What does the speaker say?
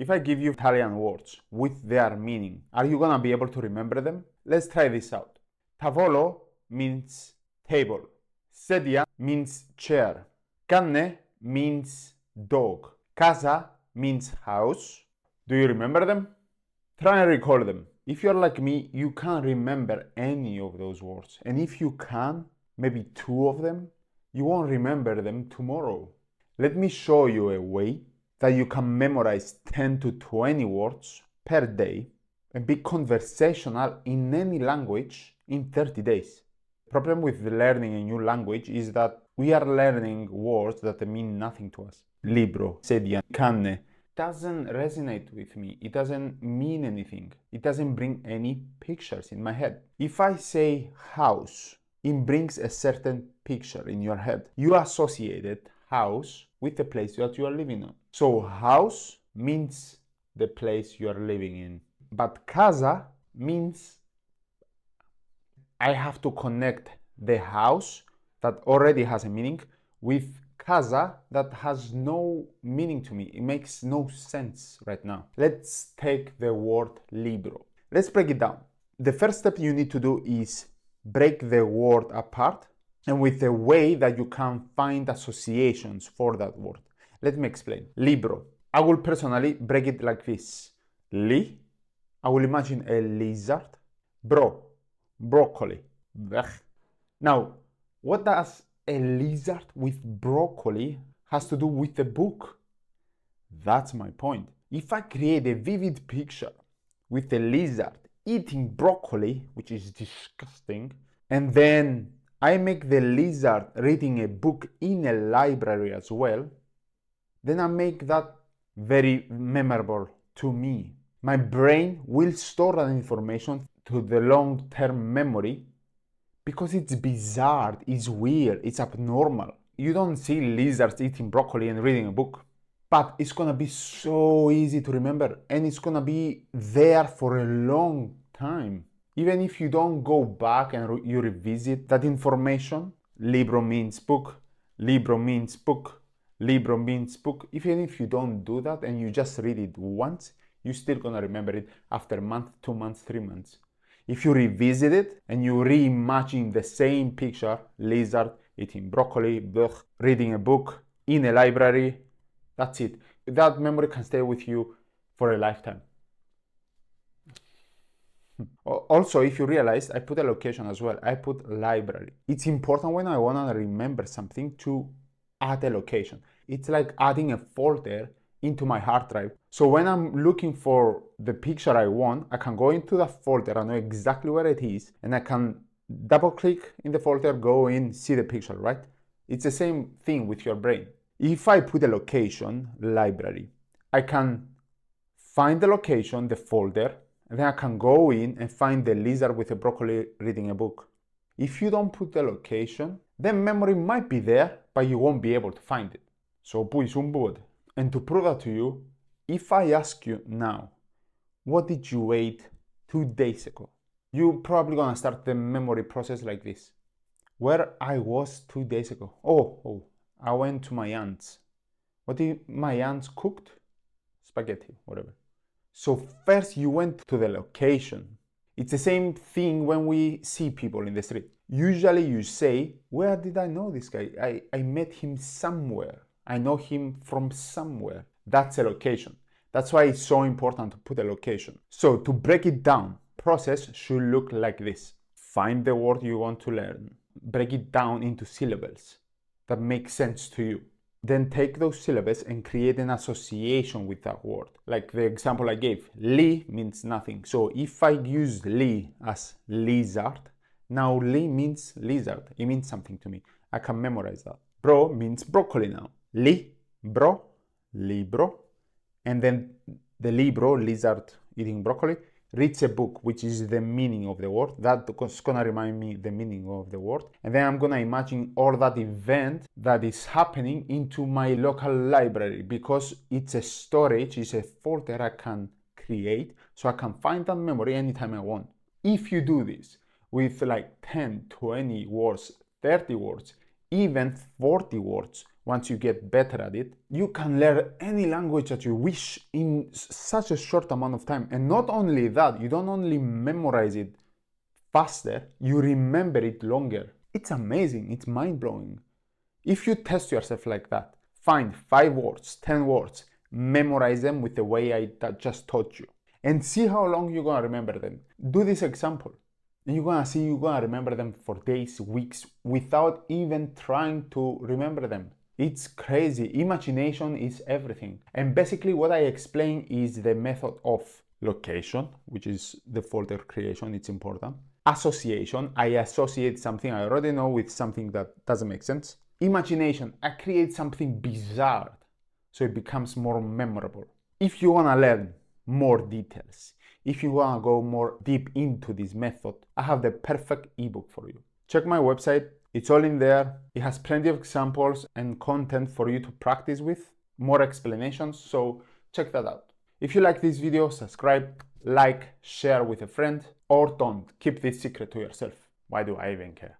If I give you Italian words with their meaning, are you gonna be able to remember them? Let's try this out. Tavolo means table. Sedia means chair. Canne means dog. Casa means house. Do you remember them? Try and recall them. If you're like me, you can't remember any of those words. And if you can, maybe 2 of them, you won't remember them tomorrow. Let me show you a way that you can memorize 10 to 20 words per day and be conversational in any language in 30 days. The problem with learning a new language is that we are learning words that mean nothing to us. Libro, sedia, canne doesn't resonate with me. It doesn't mean anything. It doesn't bring any pictures in my head. If I say house, it brings a certain picture in your head. You associated house with the place that you are living in. So house means the place you are living in. But casa means I have to connect the house that already has a meaning with casa that has no meaning to me. It makes no sense right now. Let's take the word libro. Let's break it down. The first step you need to do is break the word apart and with a way that you can find associations for that word. Let me explain. Libro. I will personally break it like this. Li. I will imagine a lizard. Bro. Broccoli. Blech. Now, what does a lizard with broccoli has to do with the book? That's my point. If I create a vivid picture with a lizard eating broccoli, which is disgusting, and then I make the lizard reading a book in a library as well, then I make that very memorable to me. My brain will store that information to the long-term memory because it's bizarre, it's weird, it's abnormal. You don't see lizards eating broccoli and reading a book, but it's gonna be so easy to remember and it's gonna be there for a long time. Even if you don't go back and you revisit that information, libro means book, libro means book, libro means book. Even if you don't do that and you just read it once, you're still gonna remember it after a month, 2 months, 3 months. If you revisit it and you reimagine the same picture, lizard eating broccoli, blech, reading a book in a library, that's it. That memory can stay with you for a lifetime. Also, if you realize, I put a location as well. I put library. It's important when I want to remember something to add a location. It's like adding a folder into my hard drive. So when I'm looking for the picture I want, I can go into that folder, I know exactly where it is, and I can double click in the folder, go in, see the picture, right? It's the same thing with your brain. If I put a location, library, I can find the location, the folder, and then I can go in and find the lizard with a broccoli reading a book. If you don't put the location, then memory might be there, but you won't be able to find it. So pui sun bod. And to prove that to you, if I ask you now, what did you eat 2 days ago? You're probably gonna start the memory process like this. Where I was 2 days ago? Oh, I went to my aunt's. What did my aunt's cooked? Spaghetti, whatever. So first you went to the location. It's the same thing when we see people in the street. Usually you say, where did I know this guy? I met him somewhere. I know him from somewhere. That's a location. That's why it's so important to put a location. So to break it down, process should look like this. Find the word you want to learn. Break it down into syllables that make sense to you. Then take those syllables and create an association with that word. Like the example I gave, li means nothing. So if I use li as lizard, now li means lizard. It means something to me. I can memorize that. Bro means broccoli now. Li, bro, libro, and then the libro, lizard eating broccoli, reads a book, which is the meaning of the word. That's gonna remind me the meaning of the word. And then I'm gonna imagine all that event that is happening into my local library because it's a storage, it's a folder I can create so I can find that memory anytime I want. If you do this with like 10, 20 words, 30 words, even 40 words, once you get better at it, you can learn any language that you wish in such a short amount of time. And not only that, you don't only memorize it faster, you remember it longer. It's amazing, it's mind-blowing. If you test yourself like that, find 5 words, 10 words, memorize them with the way I just taught you, and see how long you're gonna remember them. Do this example, and you're gonna see you're gonna remember them for days, weeks, without even trying to remember them. It's crazy. Imagination is everything. And basically what I explain is the method of location, which is the folder creation, it's important. Association, I associate something I already know with something that doesn't make sense. Imagination, I create something bizarre so it becomes more memorable. If you wanna learn more details, if you wanna go more deep into this method, I have the perfect ebook for you. Check my website. It's all in there. It has plenty of examples and content for you to practice with, more explanations, so check that out. If you like this video, subscribe, like, share with a friend, or don't. Keep this secret to yourself. Why do I even care?